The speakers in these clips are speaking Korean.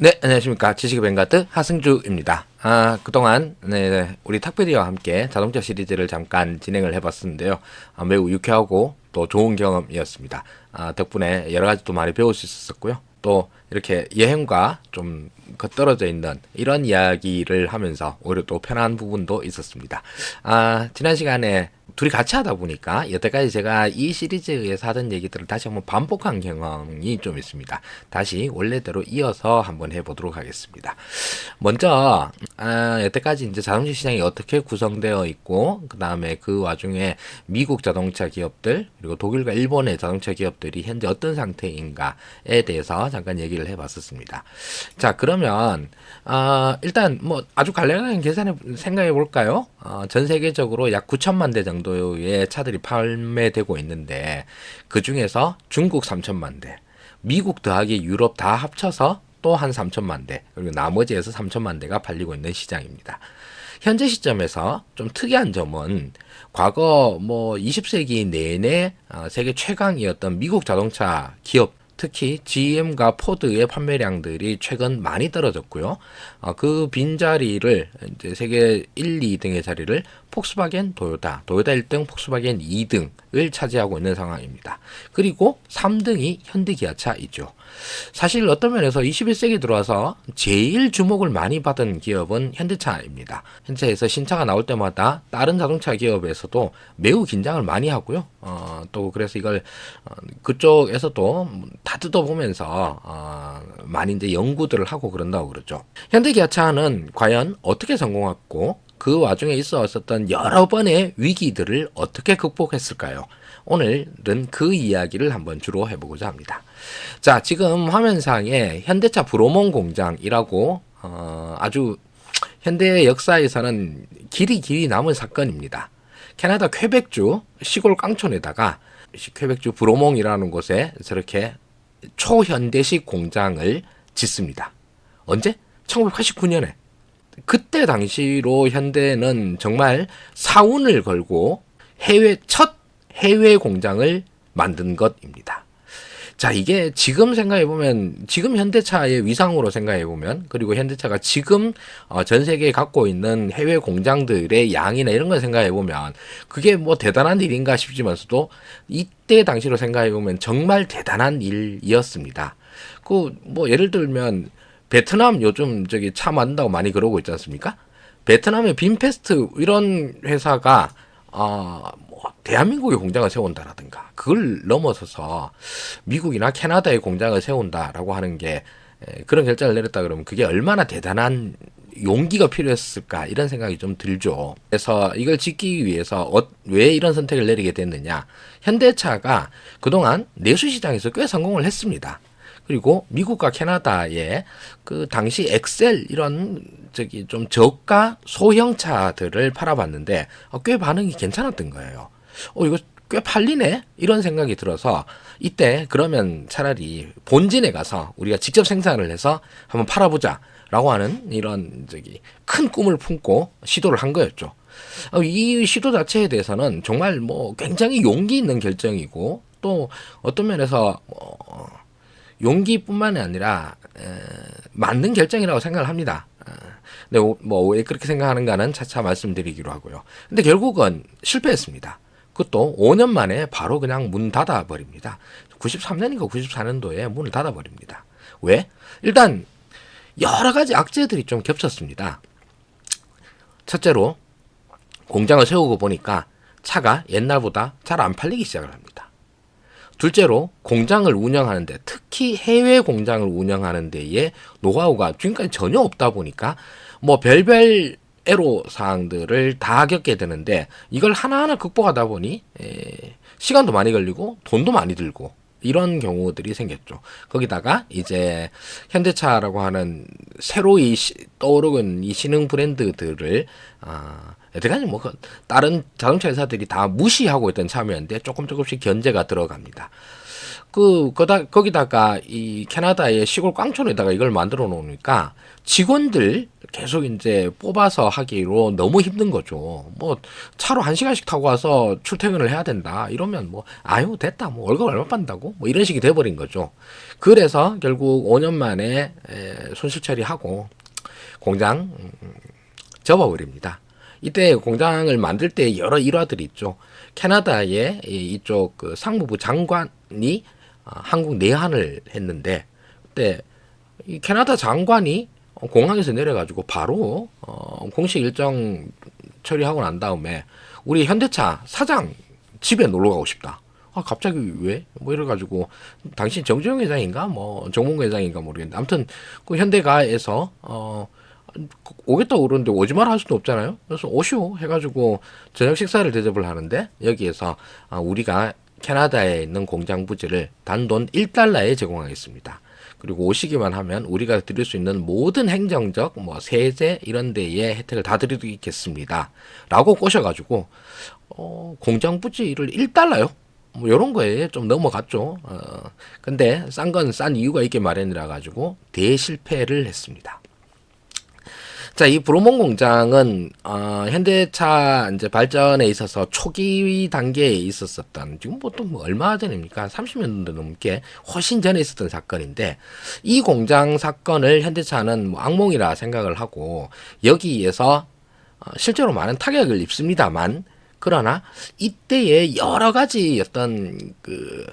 네, 안녕하십니까. 지식의 뱅가드 하승주입니다. 그동안 우리 탁PD와 함께 자동차 시리즈를 잠깐 진행을 해봤었는데요. 매우 유쾌하고 또 좋은 경험이었습니다. 덕분에 여러 가지 또 많이 배울 수 있었고요. 또 이렇게 여행과 좀 겉떨어져 있는 이런 이야기를 하면서 오히려 또 편한 부분도 있었습니다. 지난 시간에 둘이 같이 하다 보니까 여태까지 제가 이 시리즈에서 하던 얘기들을 다시 한번 반복한 경험이 좀 있습니다. 다시 원래대로 이어서 한번 해보도록 하겠습니다. 먼저 여태까지 이제 자동차 시장이 어떻게 구성되어 있고, 그 다음에 그 와중에 미국 자동차 기업들 그리고 독일과 일본의 자동차 기업들이 현재 어떤 상태인가에 대해서 잠깐 얘기를 해봤었습니다. 자, 그러면 일단 뭐 아주 간략하게 계산해 생각해 볼까요? 전 세계적으로 약 9천만 대 정도의 차들이 판매되고 있는데, 그 중에서 중국 3천만 대, 미국 더하기 유럽 다 합쳐서 또 한 3천만 대, 그리고 나머지에서 3천만 대가 팔리고 있는 시장입니다. 현재 시점에서 좀 특이한 점은 과거 뭐 20세기 내내 세계 최강이었던 미국 자동차 기업, 특히 GM과 포드의 판매량들이 최근 많이 떨어졌고요. 그 빈자리를 이제 세계 1, 2등의 자리를 폭스바겐, 토요타 1등, 폭스바겐 2등을 차지하고 있는 상황입니다. 그리고 3등이 현대기아차이죠. 사실 어떤 면에서 21세기 들어와서 제일 주목을 많이 받은 기업은 현대차입니다. 현대차에서 신차가 나올 때마다 다른 자동차 기업에서도 매우 긴장을 많이 하고요. 또 그래서 이걸 그쪽에서도 다 뜯어보면서 많이 이제 연구들을 하고 그런다고 그러죠. 현대기아차는 과연 어떻게 성공했고, 그 와중에 있었던 여러 번의 위기들을 어떻게 극복했을까요? 오늘은 그 이야기를 한번 주로 해보고자 합니다. 자, 지금 화면상에 현대차 브로몬 공장이라고 아주 현대의 역사에서는 길이 남은 사건입니다. 캐나다 퀘벡주 시골 깡촌에다가 퀘벡주 브로몽이라는 곳에 저렇게 초현대식 공장을 짓습니다. 언제? 1989년에. 그때 당시로 현대는 정말 사운을 걸고 첫 해외 공장을 만든 것입니다. 자, 이게 지금 생각해보면, 지금 현대차의 위상으로 생각해보면, 그리고 현대차가 지금 전 세계에 갖고 있는 해외 공장들의 양이나 이런 걸 생각해보면, 그게 뭐 대단한 일인가 싶지만서도, 이때 당시로 생각해보면 정말 대단한 일이었습니다. 뭐 예를 들면 베트남 요즘 저기 차 만든다고 많이 그러고 있지 않습니까? 베트남의 빈페스트 이런 회사가 뭐 대한민국의 공장을 세운다라든가, 그걸 넘어서서 미국이나 캐나다의 공장을 세운다라고 하는 게, 그런 결정을 내렸다 그러면 그게 얼마나 대단한 용기가 필요했을까, 이런 생각이 좀 들죠. 그래서 이걸 짓기 위해서 왜 이런 선택을 내리게 됐느냐. 현대차가 그동안 내수시장에서 꽤 성공을 했습니다. 그리고 미국과 캐나다의 그 당시 엑셀 이런 저기 좀 저가 소형차들을 팔아봤는데 꽤 반응이 괜찮았던 거예요. 이거 꽤 팔리네? 이런 생각이 들어서 이때 그러면 차라리 본진에 가서 우리가 직접 생산을 해서 한번 팔아보자 라고 하는 이런 저기 큰 꿈을 품고 시도를 한 거였죠. 이 시도 자체에 대해서는 정말 뭐 굉장히 용기 있는 결정이고, 또 어떤 면에서 용기뿐만이 아니라 맞는 결정이라고 생각을 합니다. 근데 뭐 왜 그렇게 생각하는가는 차차 말씀드리기로 하고요. 근데 결국은 실패했습니다. 그것도 5년 만에 바로 그냥 문 닫아 버립니다. 93년인가 94년도에 문을 닫아 버립니다. 왜? 일단 여러 가지 악재들이 좀 겹쳤습니다. 첫째로 공장을 세우고 보니까 차가 옛날보다 잘 안 팔리기 시작을 합니다. 둘째로 공장을 운영하는데, 특히 해외 공장을 운영하는 데에 노하우가 지금까지 전혀 없다 보니까 뭐 별별 애로 사항들을 다 겪게 되는데, 이걸 하나하나 극복하다 보니 시간도 많이 걸리고 돈도 많이 들고 이런 경우들이 생겼죠. 거기다가 이제 현대차라고 하는 새로이 떠오르는 이 신흥 브랜드들을 여태까지 뭐 다른 자동차 회사들이 다 무시하고 있던 참여인데 조금씩 견제가 들어갑니다. 거기다가 이 캐나다의 시골 깡촌에다가 이걸 만들어 놓으니까 직원들 계속 이제 뽑아서 하기로 너무 힘든 거죠. 뭐 차로 1시간씩 타고 와서 출퇴근을 해야 된다. 이러면 뭐 아유 됐다. 뭐 월급 얼마 받는다고? 뭐 이런 식이 돼버린 거죠. 그래서 결국 5년 만에 손실 처리하고 공장 접어버립니다. 이때 공장을 만들 때 여러 일화들이 있죠. 캐나다의 이쪽 그 상무부 장관이 한국 내한을 했는데 그때 이 캐나다 장관이 공항에서 내려가지고 바로 공식 일정 처리하고 난 다음에 우리 현대차 사장 집에 놀러 가고 싶다. 아 갑자기 왜? 뭐 이래가지고 당신 정주영 회장인가 뭐 정몽구 회장인가 모르겠는데 아무튼 그 현대가에서 오겠다고 그러는데 오지 마라 할 수도 없잖아요. 그래서 오시오 해가지고 저녁 식사를 대접을 하는데 여기에서 우리가 캐나다에 있는 공장 부지를 단돈 1달러에 제공하겠습니다. 그리고 오시기만 하면 우리가 드릴 수 있는 모든 행정적 뭐 세제 이런 데의 혜택을 다 드리겠습니다. 라고 꼬셔가지고 공장 부지를 1달러요? 뭐 요런 거에 좀 넘어갔죠. 근데 싼 건 싼 이유가 있게 마련이라 가지고 대실패를 했습니다. 자, 이 브로몬 공장은 현대차 이제 발전에 있어서 초기 단계에 있었었던 지금 보통 뭐 얼마 전입니까? 30년도 넘게 훨씬 전에 있었던 사건인데 이 공장 사건을 현대차는 뭐 악몽이라 생각을 하고 여기에서 실제로 많은 타격을 입습니다만 그러나 이때에 여러 가지 어떤 그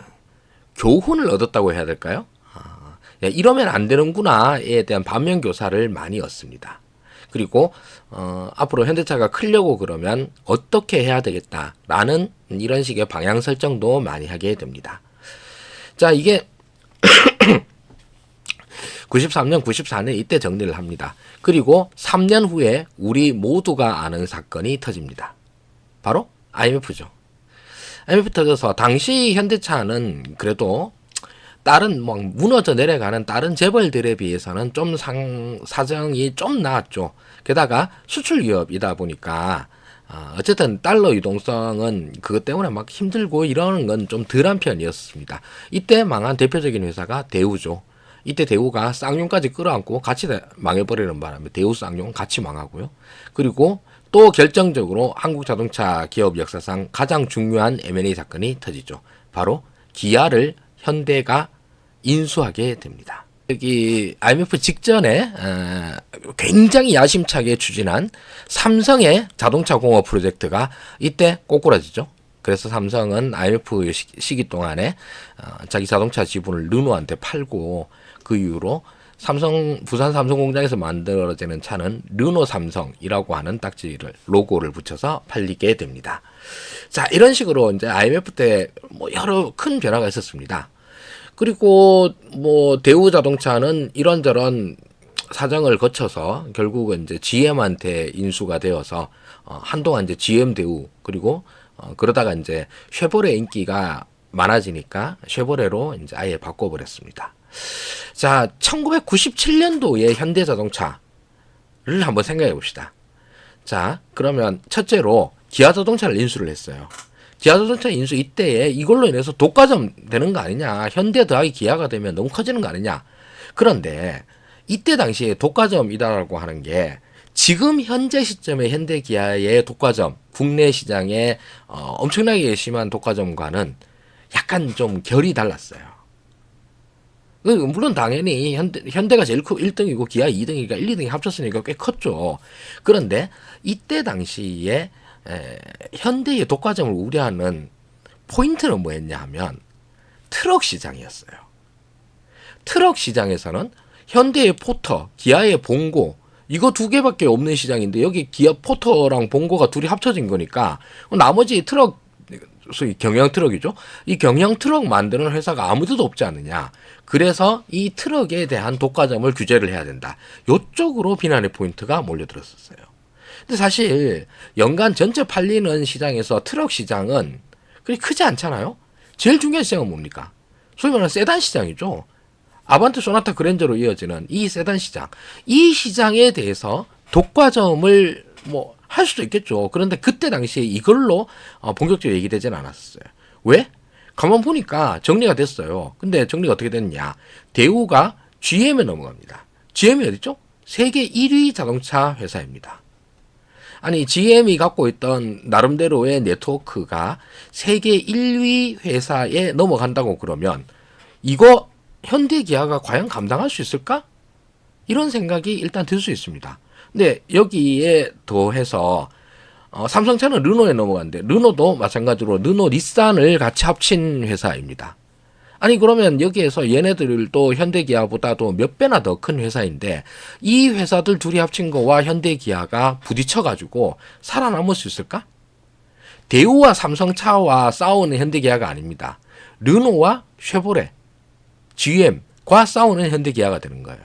교훈을 얻었다고 해야 될까요? 야, 이러면 안 되는구나에 대한 반면 교사를 많이 얻습니다. 그리고 앞으로 현대차가 크려고 그러면 어떻게 해야 되겠다라는 이런 식의 방향 설정도 많이 하게 됩니다. 자, 이게 93년, 94년 이때 정리를 합니다. 그리고 3년 후에 우리 모두가 아는 사건이 터집니다. 바로 IMF죠. IMF 터져서 당시 현대차는 그래도 다른 뭐 무너져 내려가는 다른 재벌들에 비해서는 좀 사정이 좀 나았죠. 게다가 수출 기업이다 보니까 어쨌든 달러 유동성은 그것 때문에 막 힘들고 이러는 건 좀 덜한 편이었습니다. 이때 망한 대표적인 회사가 대우죠. 이때 대우가 쌍용까지 끌어안고 같이 망해버리는 바람에 대우 쌍용 같이 망하고요. 그리고 또 결정적으로 한국 자동차 기업 역사상 가장 중요한 M&A 사건이 터지죠. 바로 기아를 현대가 인수하게 됩니다. 여기 IMF 직전에 굉장히 야심차게 추진한 삼성의 자동차 공업 프로젝트가 이때 꼬꾸라지죠. 그래서 삼성은 IMF 시기 동안에 자기 자동차 지분을 르노한테 팔고 그 이후로 부산 삼성 공장에서 만들어지는 차는 르노 삼성이라고 하는 딱지를 로고를 붙여서 팔리게 됩니다. 자, 이런 식으로 이제 IMF 때 뭐 여러 큰 변화가 있었습니다. 그리고 뭐 대우 자동차는 이런저런 사정을 거쳐서 결국은 이제 GM한테 인수가 되어서 한동안 이제 GM 대우 그리고 그러다가 이제 쉐보레 인기가 많아지니까 쉐보레로 이제 아예 바꿔버렸습니다. 자, 1997년도에 현대자동차를 한번 생각해 봅시다. 자, 그러면 첫째로 기아자동차를 인수를 했어요. 기아자동차 인수 이때에 이걸로 인해서 독과점 되는 거 아니냐. 현대 더하기 기아가 되면 너무 커지는 거 아니냐. 그런데 이때 당시에 독과점이다라고 하는 게 지금 현재 시점의 현대 기아의 독과점, 국내 시장의 엄청나게 심한 독과점과는 약간 좀 결이 달랐어요. 물론 당연히 현대가 제일 1등이고 기아 2등이니까 1, 2등이 합쳤으니까 꽤 컸죠. 그런데 이때 당시에 현대의 독과점을 우려하는 포인트는 뭐였냐 하면 트럭 시장이었어요. 트럭 시장에서는 현대의 포터, 기아의 봉고 이거 두 개밖에 없는 시장인데 여기 기아 포터랑 봉고가 둘이 합쳐진 거니까 나머지 트럭 소위 경영 트럭이죠. 이 경영 트럭 만드는 회사가 아무데도 없지 않느냐. 그래서 이 트럭에 대한 독과점을 규제를 해야 된다. 요쪽으로 비난의 포인트가 몰려들었었어요. 근데 사실 연간 전체 팔리는 시장에서 트럭 시장은 그렇게 크지 않잖아요. 제일 중요한 시장은 뭡니까? 소위 말하는 세단 시장이죠. 아반떼, 소나타, 그랜저로 이어지는 이 세단 시장. 이 시장에 대해서 독과점을 뭐 할 수도 있겠죠. 그런데 그때 당시에 이걸로 본격적으로 얘기되지는 않았어요. 왜? 가만 보니까 정리가 됐어요. 근데 정리가 어떻게 됐냐? 대우가 GM에 넘어갑니다. GM이 어딨죠? 세계 1위 자동차 회사입니다. 아니 GM이 갖고 있던 나름대로의 네트워크가 세계 1위 회사에 넘어간다고 그러면 이거 현대 기아가 과연 감당할 수 있을까? 이런 생각이 일단 들 수 있습니다. 근데 여기에 더해서 삼성차는 르노에 넘어갔는데 르노도 마찬가지로 르노 닛산을 같이 합친 회사입니다. 아니 그러면 여기에서 얘네들도 현대기아보다도 몇 배나 더 큰 회사인데 이 회사들 둘이 합친 거와 현대기아가 부딪혀가지고 살아남을 수 있을까? 대우와 삼성차와 싸우는 현대기아가 아닙니다. 르노와 쉐보레, GM과 싸우는 현대기아가 되는 거예요.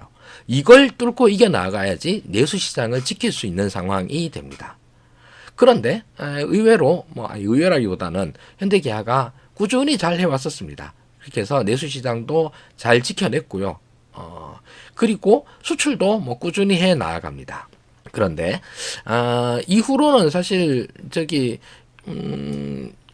이걸 뚫고 이겨나가야지 내수시장을 지킬 수 있는 상황이 됩니다. 그런데 의외로 의외라기보다는 현대기아가 꾸준히 잘 해왔었습니다. 그렇게 해서 내수시장도 잘 지켜냈고요. 그리고 수출도 꾸준히 해 나아갑니다. 그런데 이후로는 사실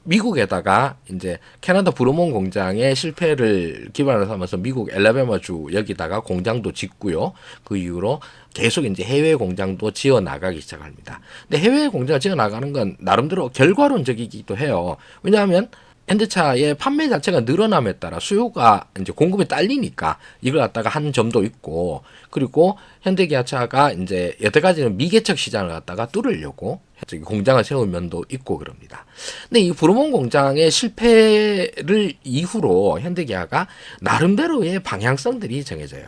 미국에다가 이제 캐나다 브루몬 공장의 실패를 기반으로 삼아서 미국 엘라베마주 여기다가 공장도 짓고요. 그 이후로 계속 이제 해외 공장도 지어 나가기 시작합니다. 근데 해외 공장을 지어 나가는 건 나름대로 결과론적이기도 해요. 왜냐하면 현대차의 판매 자체가 늘어남에 따라 수요가 이제 공급에 딸리니까 이걸 갖다가 한 점도 있고, 그리고 현대기아차가 이제 여태까지는 미개척 시장을 갖다가 뚫으려고 공장을 세운 면도 있고 그럽니다. 근데 이 브루몬 공장의 실패를 이후로 현대기아가 나름대로의 방향성들이 정해져요.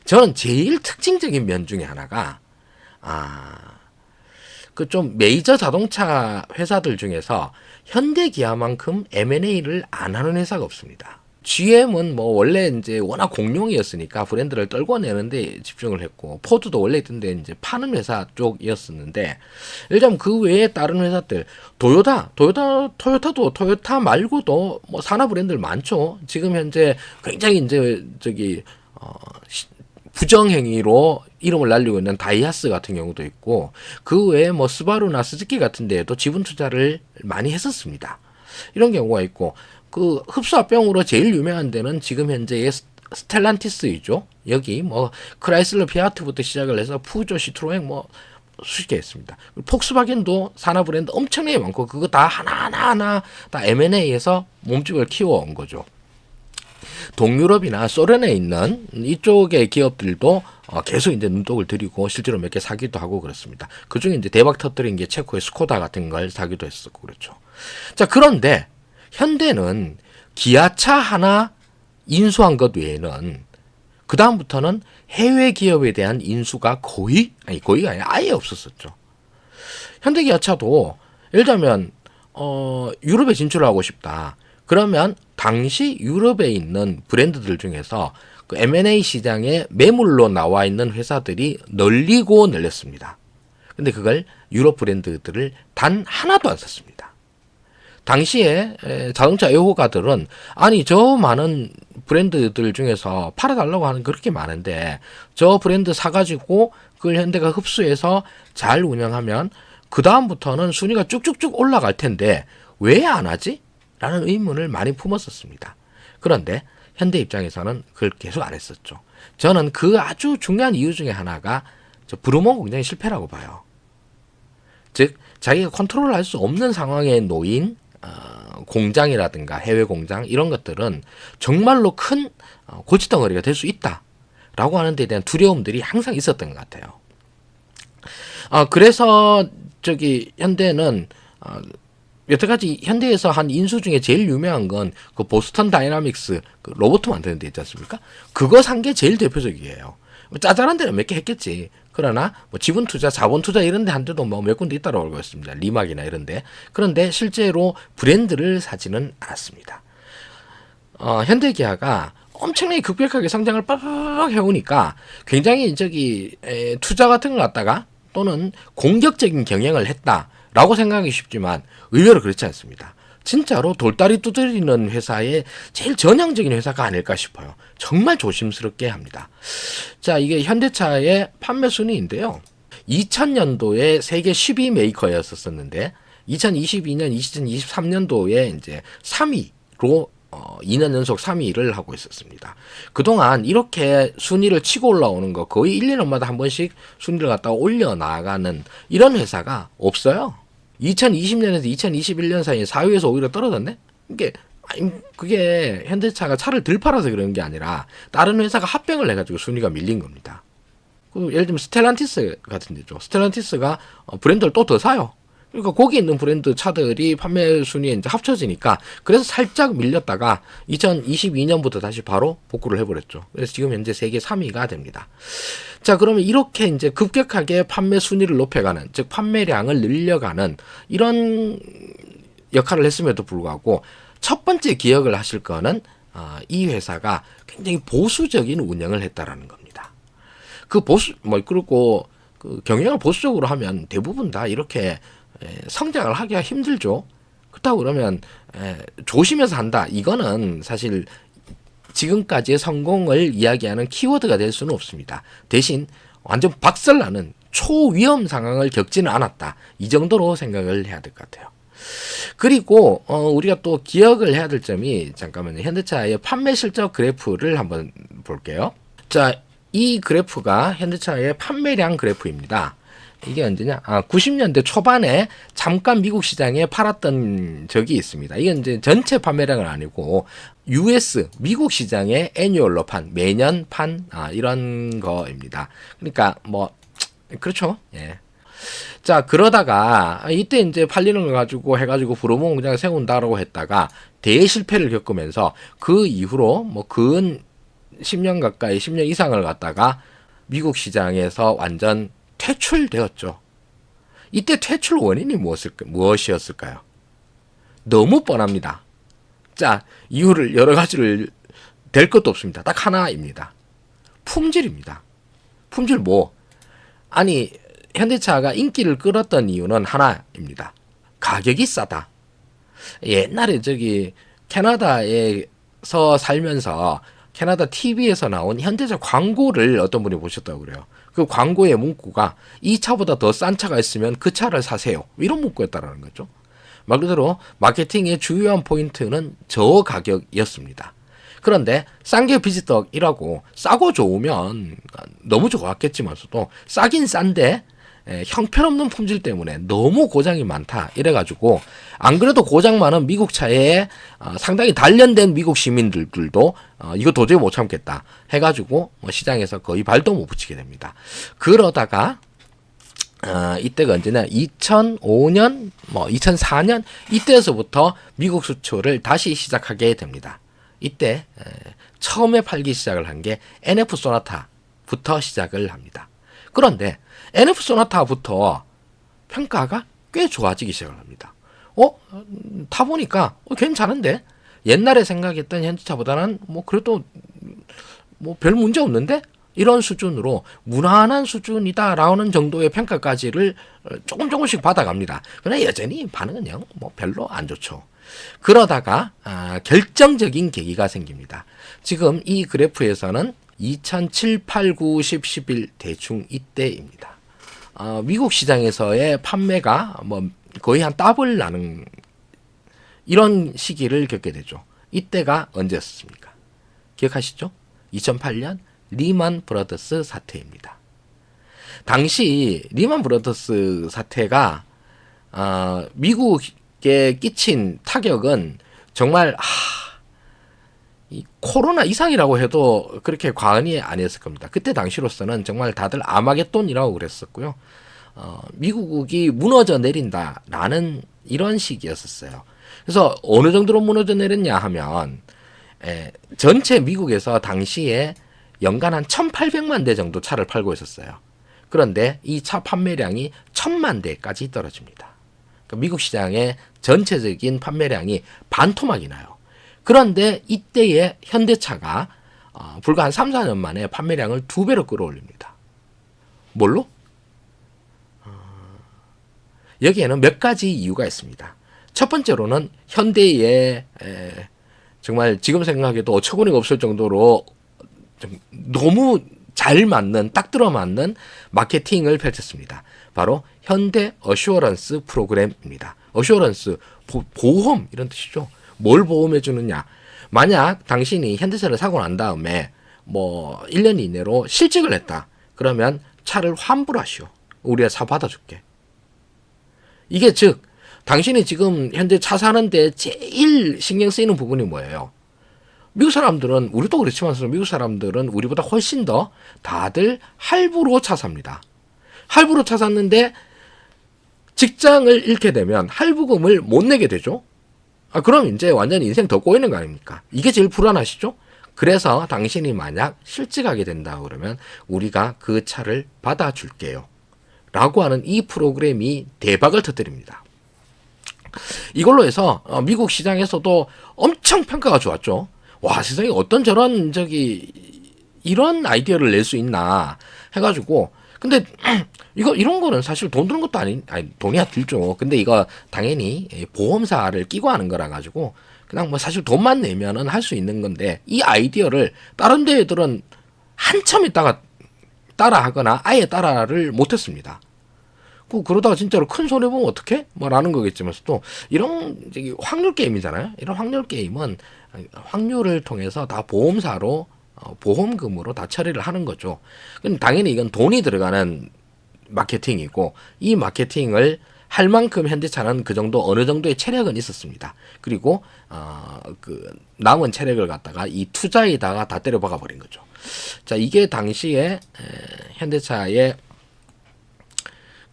저는 제일 특징적인 면 중에 하나가 그 좀 메이저 자동차 회사들 중에서 현대기아만큼 M&A를 안 하는 회사가 없습니다. GM은 원래 이제 워낙 공룡이었으니까 브랜드를 떨궈내는데 집중을 했고, 포드도 원래 있던데 이제 파는 회사 쪽이었었는데, 예를 들면 그 외에 다른 회사들, 토요타도 토요타 말고도 산하 브랜드들 많죠. 지금 현재 굉장히 이제 부정행위로 이름을 날리고 있는 다이하스 같은 경우도 있고, 그 외에 스바루나 스즈키 같은 데에도 지분 투자를 많이 했었습니다. 이런 경우가 있고, 그 흡수합병으로 제일 유명한 데는 지금 현재의 스텔란티스이죠. 여기 크라이슬러 피아트부터 시작을 해서 푸조, 시트로행 수십 개 있습니다. 폭스바겐도 산하 브랜드 엄청나게 많고, 그거 다 하나하나 다 M&A에서 몸집을 키워온 거죠. 동유럽이나 소련에 있는 이쪽의 기업들도 계속 이제 눈독을 들이고 실제로 몇 개 사기도 하고 그렇습니다. 그 중에 이제 대박 터뜨린 게 체코의 스코다 같은 걸 사기도 했었고 그렇죠. 자, 그런데 현대는 기아차 하나 인수한 것 외에는 그 다음부터는 해외 기업에 대한 인수가 거의가 아니라 아예 없었었죠. 현대기아차도 예를 들면 유럽에 진출하고 싶다. 그러면 당시 유럽에 있는 브랜드들 중에서 그 M&A 시장에 매물로 나와 있는 회사들이 널리고 널렸습니다. 근데 그걸 유럽 브랜드들을 단 하나도 안 샀습니다. 당시에 자동차 애호가들은 아니 저 많은 브랜드들 중에서 팔아달라고 하는 그렇게 많은데 저 브랜드 사가지고 그걸 현대가 흡수해서 잘 운영하면 그 다음부터는 순위가 쭉쭉쭉 올라갈 텐데 왜 안 하지? 라는 의문을 많이 품었었습니다. 그런데 현대 입장에서는 그걸 계속 안 했었죠. 저는 그 아주 중요한 이유 중에 하나가 브루몬 공장의 실패라고 봐요. 즉 자기가 컨트롤할 수 없는 상황에 놓인 공장이라든가 해외 공장 이런 것들은 정말로 큰 골칫덩어리가 될 수 있다라고 하는 데 대한 두려움들이 항상 있었던 것 같아요. 그래서 현대는 여태까지 현대에서 한 인수 중에 제일 유명한 건 그 보스턴 다이나믹스 그 로봇 만드는 데 있지 않습니까? 그거 산 게 제일 대표적이에요. 짜잘한 데는 몇 개 했겠지. 그러나 지분 투자, 자본 투자 이런 데 한 데도 몇 군데 있다고 알고 있습니다. 리막이나 이런 데. 그런데 실제로 브랜드를 사지는 않았습니다. 현대기아가 엄청나게 급격하게 성장을 빠바바박 해오니까 굉장히 투자 같은 걸 갖다가 또는 공격적인 경영을 했다라고 생각하기 쉽지만 의외로 그렇지 않습니다. 진짜로 돌다리 두드리는 회사의 제일 전형적인 회사가 아닐까 싶어요. 정말 조심스럽게 합니다. 자, 이게 현대차의 판매 순위인데요. 2000년도에 세계 10위 메이커였었는데 2022년, 2023년도에 이제 3위로 2년 연속 3위를 하고 있었습니다. 그동안 이렇게 순위를 치고 올라오는 거 거의 1, 2년마다 한 번씩 순위를 갖다가 올려나가는 이런 회사가 없어요. 2020년에서 2021년 사이에 4위에서 오히려 떨어졌네? 그게 현대차가 차를 덜 팔아서 그런 게 아니라 다른 회사가 합병을 해가지고 순위가 밀린 겁니다. 예를 들면 스텔란티스 같은 데죠. 스텔란티스가 브랜드를 또 더 사요. 그러니까 거기 있는 브랜드 차들이 판매 순위에 이제 합쳐지니까 그래서 살짝 밀렸다가 2022년부터 다시 바로 복구를 해버렸죠. 그래서 지금 현재 세계 3위가 됩니다. 자, 그러면 이렇게 이제 급격하게 판매 순위를 높여가는, 즉 판매량을 늘려가는 이런 역할을 했음에도 불구하고 첫 번째 기억을 하실 거는 이 회사가 굉장히 보수적인 운영을 했다라는 겁니다. 그리고 그 경영을 보수적으로 하면 대부분 다 이렇게 성장을 하기가 힘들죠. 그렇다고 그러면 조심해서 한다. 이거는 사실 지금까지의 성공을 이야기하는 키워드가 될 수는 없습니다. 대신 완전 박살나는 초위험 상황을 겪지는 않았다. 이 정도로 생각을 해야 될 것 같아요. 그리고 우리가 또 기억을 해야 될 점이, 잠깐만요. 현대차의 판매 실적 그래프를 한번 볼게요. 자, 이 그래프가 현대차의 판매량 그래프입니다. 이게 언제냐? 90년대 초반에 잠깐 미국 시장에 팔았던 적이 있습니다. 이건 이제 전체 판매량은 아니고 US 미국 시장의 애뉴얼로 판, 매년 판 이런 거입니다. 그러니까 뭐 그렇죠. 예. 자, 그러다가 이때 이제 팔리는 걸 가지고 해가지고 브로모 공장을 세운다라고 했다가 대실패를 겪으면서 그 이후로 뭐 근 10년 가까이 10년 이상을 갖다가 미국 시장에서 완전 퇴출되었죠. 이때 퇴출 원인이 무엇이었을까요? 너무 뻔합니다. 자, 이유를 여러 가지를 될 것도 없습니다. 딱 하나입니다. 품질입니다. 품질 뭐? 아니, 현대차가 인기를 끌었던 이유는 하나입니다. 가격이 싸다. 옛날에 캐나다에서 살면서 캐나다 TV에서 나온 현대차 광고를 어떤 분이 보셨다고 그래요. 그 광고의 문구가 이 차보다 더 싼 차가 있으면 그 차를 사세요. 이런 문구였다라는 거죠. 말 그대로 마케팅의 주요한 포인트는 저가격이었습니다. 그런데 싼 게 비지떡이라고 싸고 좋으면 너무 좋았겠지만서도 싸긴 싼데 형편없는 품질 때문에 너무 고장이 많다 이래가지고, 안 그래도 고장 많은 미국 차에 상당히 단련된 미국 시민들도 이거 도저히 못 참겠다 해가지고 시장에서 거의 발도 못 붙이게 됩니다. 그러다가 이때가 언제냐, 2005년 2004년 이때에서부터 미국 수출을 다시 시작하게 됩니다. 이때 처음에 팔기 시작을 한 게 NF 소나타부터 시작을 합니다. 그런데 NF 소나타부터 평가가 꽤 좋아지기 시작을 합니다. 타보니까 괜찮은데? 옛날에 생각했던 현대차보다는 그래도 별 문제 없는데? 이런 수준으로 무난한 수준이다라는 정도의 평가까지를 조금씩 받아갑니다. 그러나 여전히 반응은 별로 안 좋죠. 그러다가 결정적인 계기가 생깁니다. 지금 이 그래프에서는 2007, 8, 9, 10, 11 대충 이때입니다. 미국 시장에서의 판매가 거의 한 더블 나는 이런 시기를 겪게 되죠. 이때가 언제였습니까? 기억하시죠? 2008년 리만 브라더스 사태입니다. 당시 리만 브라더스 사태가 미국에 끼친 타격은 정말 이 코로나 이상이라고 해도 그렇게 과언이 아니었을 겁니다. 그때 당시로서는 정말 다들 아마겟돈이라고 그랬었고요. 미국이 무너져 내린다라는 이런 시기였었어요. 그래서 어느 정도로 무너져 내렸냐 하면 전체 미국에서 당시에 연간 한 1,800만 대 정도 차를 팔고 있었어요. 그런데 이 차 판매량이 1,000만 대까지 떨어집니다. 그러니까 미국 시장의 전체적인 판매량이 반토막이 나요. 그런데 이때의 현대차가 불과 한 3, 4년 만에 판매량을 2배로 끌어올립니다. 뭘로? 여기에는 몇 가지 이유가 있습니다. 첫 번째로는 현대의 정말 지금 생각해도 어처구니가 없을 정도로 너무 잘 맞는, 딱 들어맞는 마케팅을 펼쳤습니다. 바로 현대 어슈어런스 프로그램입니다. 어슈어런스, 보험 이런 뜻이죠. 뭘 보험해 주느냐? 만약 당신이 현대차를 사고 난 다음에 뭐 1년 이내로 실직을 했다. 그러면 차를 환불하시오. 우리가 차 받아줄게. 이게 즉 당신이 지금 현재 차 사는데 제일 신경 쓰이는 부분이 뭐예요? 미국 사람들은, 우리도 그렇지만 미국 사람들은 우리보다 훨씬 더 다들 할부로 차 삽니다. 할부로 차 샀는데 직장을 잃게 되면 할부금을 못 내게 되죠. 그럼 이제 완전히 인생 더 꼬이는 거 아닙니까? 이게 제일 불안하시죠? 그래서 당신이 만약 실직하게 된다 그러면 우리가 그 차를 받아줄게요. 라고 하는 이 프로그램이 대박을 터뜨립니다. 이걸로 해서 미국 시장에서도 엄청 평가가 좋았죠. 와, 세상에 어떤 저런 이런 아이디어를 낼 수 있나 해가지고. 근데 이런 거는 사실 돈 드는 것도 아니 돈이야 들죠. 근데 이거 당연히 보험사를 끼고 하는 거라 가지고 그냥 뭐 사실 돈만 내면은 할 수 있는 건데, 이 아이디어를 다른 데들은 한참 있다가 따라하거나 아예 따라를 못했습니다. 그러다가 진짜로 큰 손해 보면 어떡해? 라는 거겠지만 또 이런 확률 게임이잖아요. 이런 확률 게임은 확률을 통해서 다 보험사로 보험금으로 다 처리를 하는 거죠. 근데 당연히 이건 돈이 들어가는 마케팅이고, 이 마케팅을 할 만큼 현대차는 그 정도 어느 정도의 체력은 있었습니다. 그리고 그 남은 체력을 갖다가 이 투자에다가 다 때려박아 버린 거죠. 자, 이게 당시에 현대차의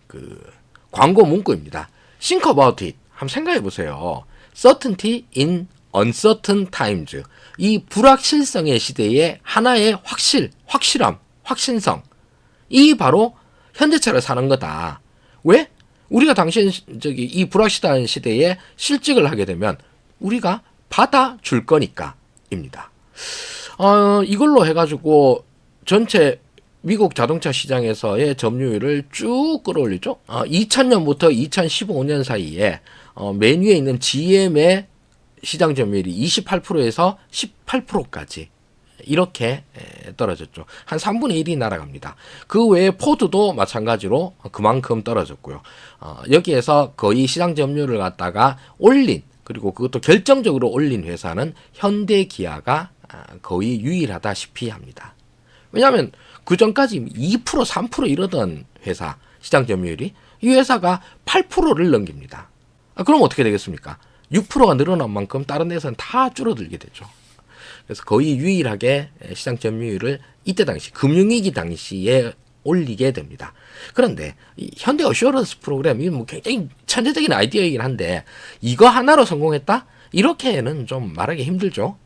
그 광고 문구입니다. Think about it. 한번 생각해 보세요. Certainty in uncertain times. 이 불확실성의 시대에 하나의 확실함, 확신성. 이 바로 현대차를 사는 거다. 왜? 우리가 당신 이 불확실한 시대에 실직을 하게 되면 우리가 받아줄 거니까입니다. 이걸로 해가지고 전체 미국 자동차 시장에서의 점유율을 쭉 끌어올리죠. 2000년부터 2015년 사이에 맨 위에 있는 GM의 시장 점유율이 28%에서 18%까지 이렇게 떨어졌죠. 한 3분의 1이 날아갑니다. 그 외에 포드도 마찬가지로 그만큼 떨어졌고요. 여기에서 거의 시장 점유율을 갖다가 올린, 그리고 그것도 결정적으로 올린 회사는 현대 기아가 거의 유일하다시피 합니다. 왜냐하면 그 전까지 2%, 3% 이러던 회사 시장 점유율이 이 회사가 8%를 넘깁니다. 그럼 어떻게 되겠습니까? 6%가 늘어난 만큼 다른 데서는 다 줄어들게 되죠. 그래서 거의 유일하게 시장 점유율을 이때 당시 금융위기 당시에 올리게 됩니다. 그런데 이 현대 어슈어런스 프로그램이 뭐 굉장히 천재적인 아이디어이긴 한데 이거 하나로 성공했다? 이렇게는 좀 말하기 힘들죠.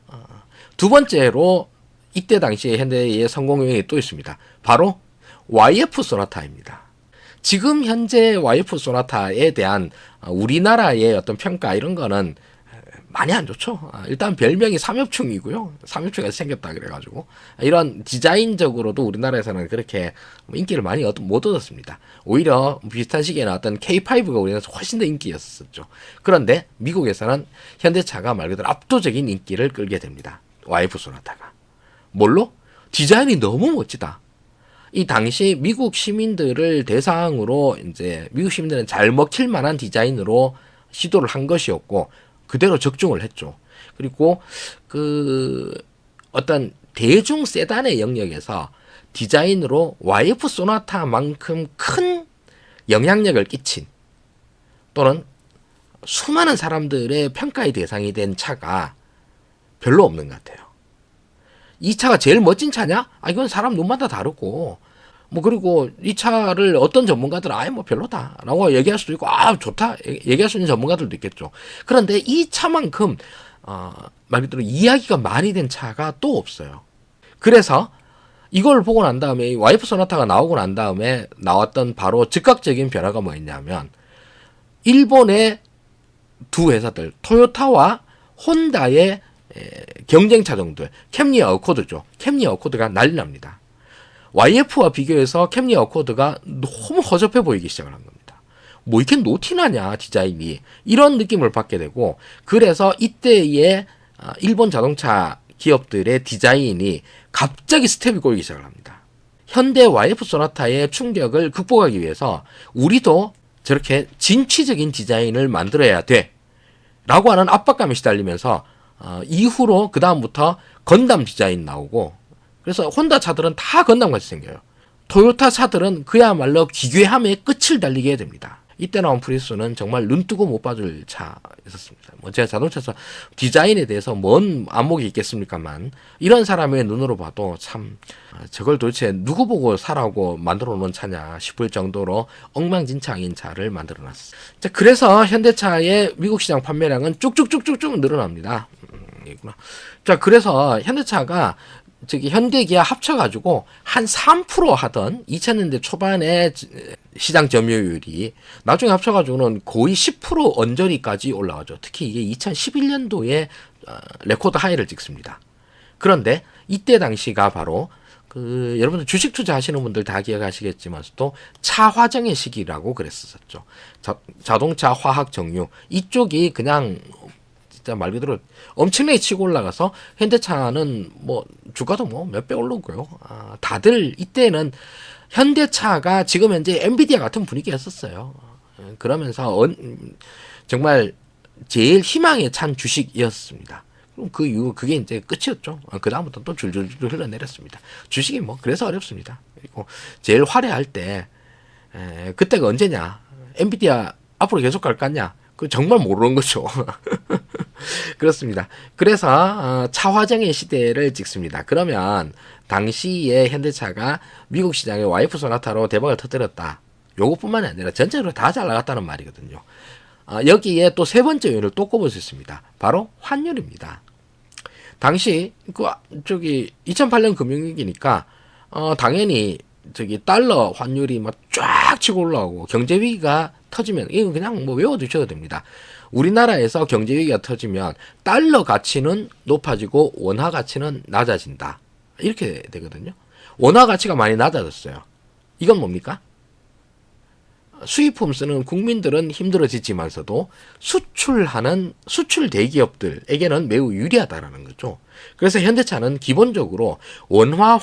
두 번째로 이때 당시에 현대의 성공 요인이 또 있습니다. 바로 YF 소나타입니다. 지금 현재 YF 소나타에 대한 우리나라의 어떤 평가 이런 거는 많이 안 좋죠. 일단 별명이 삼엽충이고요. 삼엽충에서 생겼다 그래가지고 이런 디자인적으로도 우리나라에서는 그렇게 인기를 많이 못 얻었습니다. 오히려 비슷한 시기에 나왔던 K5가 우리나라에서 훨씬 더 인기였었죠. 그런데 미국에서는 현대차가 말 그대로 압도적인 인기를 끌게 됩니다. YF 소나타가. 뭘로? 디자인이 너무 멋지다. 이 당시 미국 시민들을 대상으로 이제 미국 시민들은 잘 먹힐 만한 디자인으로 시도를 한 것이었고 그대로 적중을 했죠. 그리고 그 어떤 대중 세단의 영역에서 디자인으로 YF 소나타만큼 큰 영향력을 끼친 또는 수많은 사람들의 평가의 대상이 된 차가 별로 없는 것 같아요. 이 차가 제일 멋진 차냐? 이건 사람 눈마다 다르고, 그리고 이 차를 어떤 전문가들은 뭐 별로다라고 얘기할 수도 있고, 좋다 얘기할 수 있는 전문가들도 있겠죠. 그런데 이 차만큼 말 그대로 이야기가 많이 된 차가 또 없어요. 그래서 이걸 보고 난 다음에 YF 소나타가 나오고 난 다음에 나왔던 바로 즉각적인 변화가 뭐였냐면 일본의 두 회사들 토요타와 혼다의 경쟁 차종들 캠리 어코드죠. 캠리 어코드가 난리 납니다. YF와 비교해서 캠리 어코드가 너무 허접해 보이기 시작을 한 겁니다. 뭐 이렇게 노티나냐 디자인이, 이런 느낌을 받게 되고, 그래서 이때의 일본 자동차 기업들의 디자인이 갑자기 스텝이 꼬이기 시작을 합니다. 현대 YF 소나타의 충격을 극복하기 위해서 우리도 저렇게 진취적인 디자인을 만들어야 돼 라고 하는 압박감에 시달리면서 이후로 그 다음부터 건담 디자인 나오고, 그래서 혼다 차들은 다 건담 같이 생겨요. 토요타 차들은 그야말로 기괴함의 끝을 달리게 됩니다. 이때 나온 프리우스는 정말 눈 뜨고 못 봐줄 차였었습니다. 뭐 제가 자동차에서 디자인에 대해서 뭔 안목이 있겠습니까만, 이런 사람의 눈으로 봐도 참 저걸 도대체 누구 보고 사라고 만들어 놓은 차냐 싶을 정도로 엉망진창인 차를 만들어 놨어요. 자, 그래서 현대차의 미국 시장 판매량은 쭉쭉쭉쭉쭉 늘어납니다. 이구나. 자, 그래서 현대차가 현대기아 합쳐가지고 한 3% 하던 2000년대 초반에 시장 점유율이 나중에 합쳐가지고는 거의 10% 언저리까지 올라가죠. 특히 이게 2011년도에 레코드 하이를 찍습니다. 그런데 이때 당시가 바로 여러분들 주식 투자하시는 분들 다 기억하시겠지만서도 차화정의 시기라고 그랬었죠. 자동차 화학 정유 이쪽이 그냥 진짜 말 그대로 엄청나게 치고 올라가서 현대차는 뭐 주가도 뭐 몇 배 오르고요. 다들 이때는 현대차가 지금 현재 엔비디아 같은 분위기였었어요. 그러면서 정말 제일 희망에 찬 주식이었습니다. 그 이후 그게 이제 끝이었죠. 그 다음부터 또 줄줄줄 흘러내렸습니다. 주식이 뭐 그래서 어렵습니다. 그리고 제일 화려할 때 그때가 언제냐? 엔비디아 앞으로 계속 갈 거냐? 그 정말 모르는 거죠. 그렇습니다. 그래서 차화정의 시대를 찍습니다. 그러면 당시에 현대차가 미국 시장에 와이프 소나타로 대박을 터뜨렸다. 요것뿐만이 아니라 전체적으로 다 잘 나갔다는 말이거든요. 여기에 또 세 번째 요인을 또 꼽을 수 있습니다. 바로 환율입니다. 당시 2008년 금융위기니까 당연히 달러 환율이 막 쫙 치고 올라오고 경제 위기가 터지면 이거 그냥 뭐 외워두셔도 됩니다. 우리나라에서 경제 위기가 터지면 달러 가치는 높아지고 원화 가치는 낮아진다. 이렇게 되거든요. 원화 가치가 많이 낮아졌어요. 이건 뭡니까? 수입품 쓰는 국민들은 힘들어지지만서도 수출 대기업들에게는 매우 유리하다라는 거죠. 그래서 현대차는 기본적으로 원화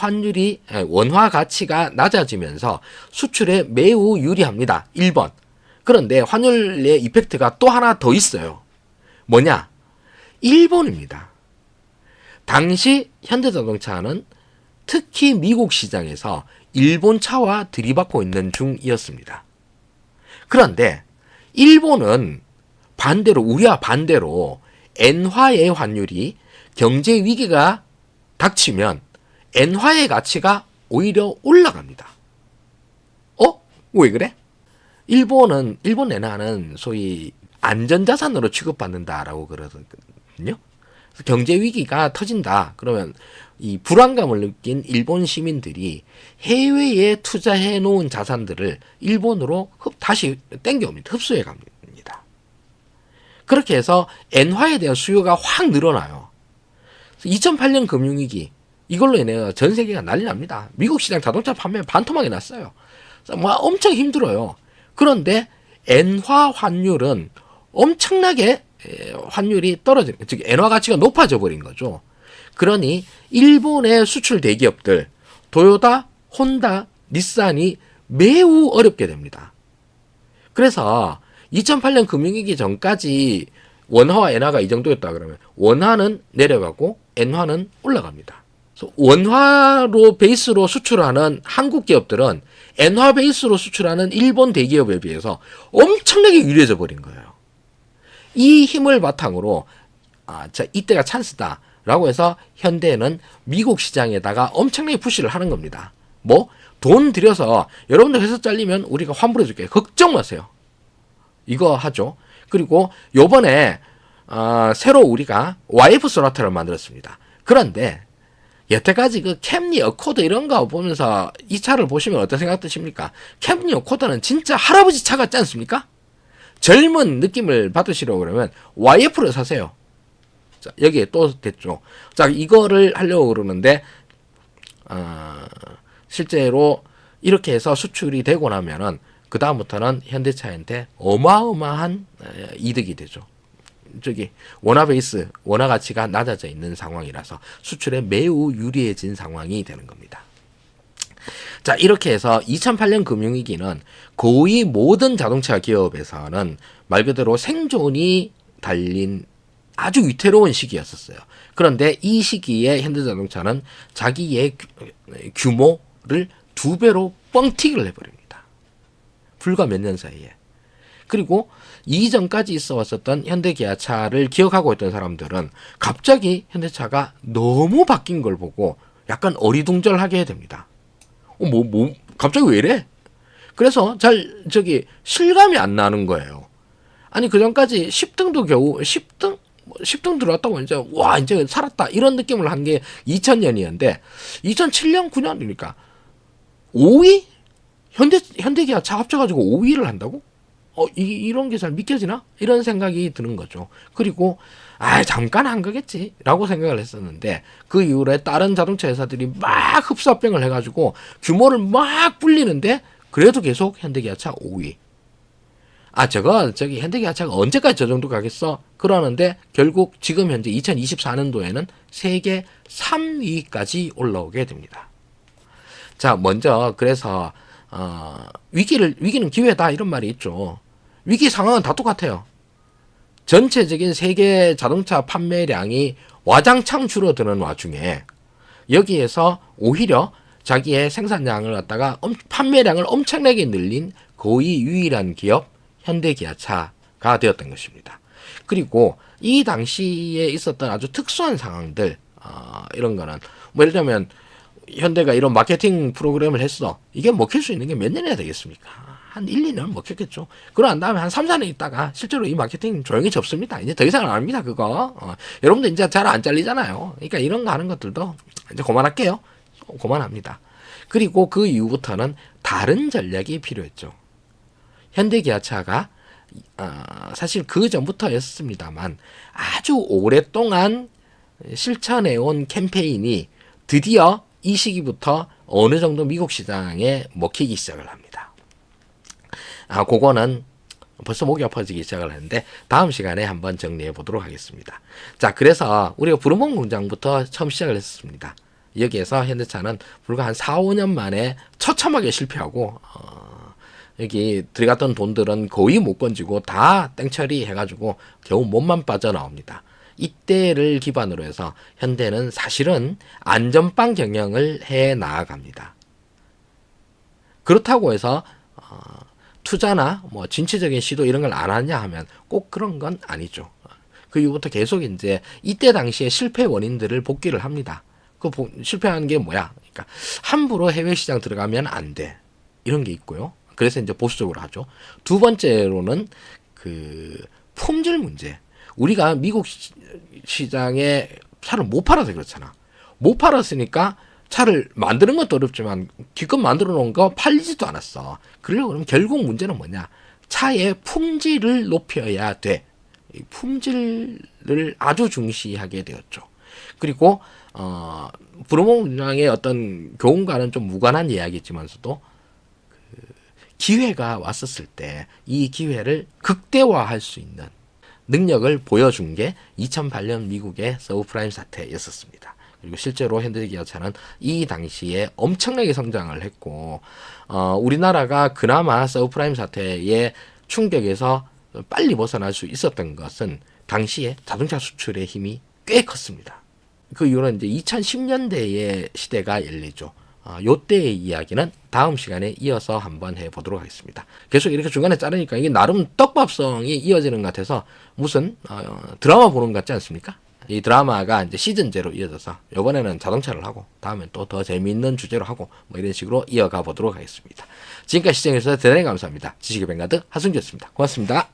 가치가 낮아지면서 수출에 매우 유리합니다. 1번. 그런데 환율의 이펙트가 또 하나 더 있어요. 뭐냐? 일본입니다. 당시 현대자동차는 특히 미국 시장에서 일본 차와 들이받고 있는 중이었습니다. 그런데 일본은 우리와 반대로 엔화의 환율이 경제 위기가 닥치면 엔화의 가치가 오히려 올라갑니다. 왜 그래? 일본 엔화는 소위 안전자산으로 취급받는다라고 그러거든요. 경제 위기가 터진다. 그러면 이 불안감을 느낀 일본 시민들이 해외에 투자해 놓은 자산들을 일본으로 다시 땡겨옵니다. 흡수해 갑니다. 그렇게 해서 엔화에 대한 수요가 확 늘어나요. 2008년 금융위기 이걸로 인해 전 세계가 난리 납니다. 미국 시장 자동차 판매 반토막이 났어요. 뭐 엄청 힘들어요. 그런데 엔화 환율은 엄청나게 환율이 즉 엔화 가치가 높아져 버린 거죠. 그러니 일본의 수출 대기업들 도요타, 혼다, 닛산이 매우 어렵게 됩니다. 그래서 2008년 금융위기 전까지 원화와 엔화가 이 정도였다 그러면 원화는 내려가고 엔화는 올라갑니다. 그래서 원화로 베이스로 수출하는 한국 기업들은 엔화 베이스로 수출하는 일본 대기업에 비해서 엄청나게 유리해져 버린 거예요. 이 힘을 바탕으로 이때가 찬스다라고 해서 현대는 미국 시장에다가 엄청나게 푸시를 하는 겁니다. 돈 들여서 여러분들 회사 잘리면 우리가 환불해 줄게. 걱정 마세요. 이거 하죠. 그리고 요번에 새로 우리가 YF 소나타를 만들었습니다. 그런데 여태까지 그 캠리 어코드 이런 거 보면서 이 차를 보시면 어떤 생각 드십니까? 캠리 어코드는 진짜 할아버지 차 같지 않습니까? 젊은 느낌을 받으시려고 그러면 YF를 사세요. 자, 여기에 또 됐죠. 자, 이거를 하려고 그러는데 실제로 이렇게 해서 수출이 되고 나면은 그 다음부터는 현대차한테 어마어마한 이득이 되죠. 원화 베이스, 원화 가치가 낮아져 있는 상황이라서 수출에 매우 유리해진 상황이 되는 겁니다. 자, 이렇게 해서 2008년 금융위기는 거의 모든 자동차 기업에서는 말 그대로 생존이 달린 아주 위태로운 시기였었어요. 그런데 이 시기에 현대자동차는 자기의 규모를 2배로 뻥튀기를 해버립니다. 불과 몇 년 사이에. 그리고 이전까지 있어 왔었던 현대기아차를 기억하고 있던 사람들은 갑자기 현대차가 너무 바뀐 걸 보고 약간 어리둥절하게 됩니다. 갑자기 왜 이래? 그래서 실감이 안 나는 거예요. 아니, 그 전까지 10등도 겨우, 10등 들어왔다고 이제 살았다. 이런 느낌을 한 게 2000년이었는데, 2007년, 9년이니까 5위? 현대기아차 합쳐가지고 5위를 한다고? 이런 게 잘 믿겨지나? 이런 생각이 드는 거죠. 그리고, 잠깐 한 거겠지. 라고 생각을 했었는데, 그 이후에 다른 자동차 회사들이 막 흡사병을 해가지고, 규모를 막 불리는데, 그래도 계속 현대기아차 5위. 현대기아차가 언제까지 저 정도 가겠어? 그러는데, 결국 지금 현재 2024년도에는 세계 3위까지 올라오게 됩니다. 자, 먼저, 그래서, 위기는 기회다. 이런 말이 있죠. 위기 상황은 다 똑같아요. 전체적인 세계 자동차 판매량이 와장창 줄어드는 와중에 여기에서 오히려 자기의 생산량을 갖다가 판매량을 엄청나게 늘린 거의 유일한 기업 현대기아차가 되었던 것입니다. 그리고 이 당시에 있었던 아주 특수한 상황들, 이런 거는 예를 들면 현대가 이런 마케팅 프로그램을 했어. 이게 먹힐 수 있는 게 몇 년이나 되겠습니까? 한 1, 2년 먹혔겠죠. 그러한 다음에 한 3, 4년 있다가 실제로 이 마케팅 조용히 접습니다. 이제 더 이상 안 합니다, 그거. 여러분들 이제 잘 안 잘리잖아요. 그러니까 이런 거 하는 것들도 이제 그만할게요. 그만합니다. 그리고 그 이후부터는 다른 전략이 필요했죠. 현대기아차가 사실 그 전부터였습니다만 아주 오랫동안 실천해온 캠페인이 드디어 이 시기부터 어느 정도 미국 시장에 먹히기 시작을 합니다. 그거는 벌써 목이 아파지기 시작을 했는데 다음 시간에 한번 정리해 보도록 하겠습니다. 자, 그래서 우리가 부르몬 공장부터 처음 시작을 했습니다. 여기에서 현대차는 불과 한 4, 5년 만에 처참하게 실패하고 여기 들어갔던 돈들은 거의 못 건지고 다 땡처리 해가지고 겨우 몸만 빠져나옵니다. 이때를 기반으로 해서 현대는 사실은 안전빵 경영을 해 나아갑니다. 그렇다고 해서 투자나 진취적인 시도 이런 걸 안 하냐 하면 꼭 그런 건 아니죠. 그 이후부터 계속 이제 이때 당시에 실패 원인들을 복기를 합니다. 실패하는 게 뭐야? 그러니까 함부로 해외 시장 들어가면 안 돼. 이런 게 있고요. 그래서 이제 보수적으로 하죠. 두 번째로는 그 품질 문제. 우리가 미국 시장에 차를 못 팔아서 그렇잖아. 못 팔았으니까 차를 만드는 것도 어렵지만 기껏 만들어 놓은 거 팔리지도 않았어. 그러려고 그러면 결국 문제는 뭐냐? 차의 품질을 높여야 돼. 이 품질을 아주 중시하게 되었죠. 그리고 부르몬 공장의 어떤 교훈과는 좀 무관한 이야기지만서도 기회가 왔었을 때 이 기회를 극대화할 수 있는 능력을 보여준 게 2008년 미국의 서브프라임 사태였었습니다. 그리고 실제로 현대기아차는 이 당시에 엄청나게 성장을 했고 우리나라가 그나마 서브프라임 사태의 충격에서 빨리 벗어날 수 있었던 것은 당시에 자동차 수출의 힘이 꽤 컸습니다. 그 이후로 이제 2010년대의 시대가 열리죠. 요때의 이야기는 다음 시간에 이어서 한번 해보도록 하겠습니다. 계속 이렇게 중간에 자르니까 이게 나름 떡밥성이 이어지는 것 같아서 무슨 드라마 보는 것 같지 않습니까? 이 드라마가 이제 시즌제로 이어져서 이번에는 자동차를 하고 다음엔 또 더 재미있는 주제로 하고 이런 식으로 이어가 보도록 하겠습니다. 지금까지 시청해주셔서 대단히 감사합니다. 지식의 뱅가드 하승주였습니다. 고맙습니다.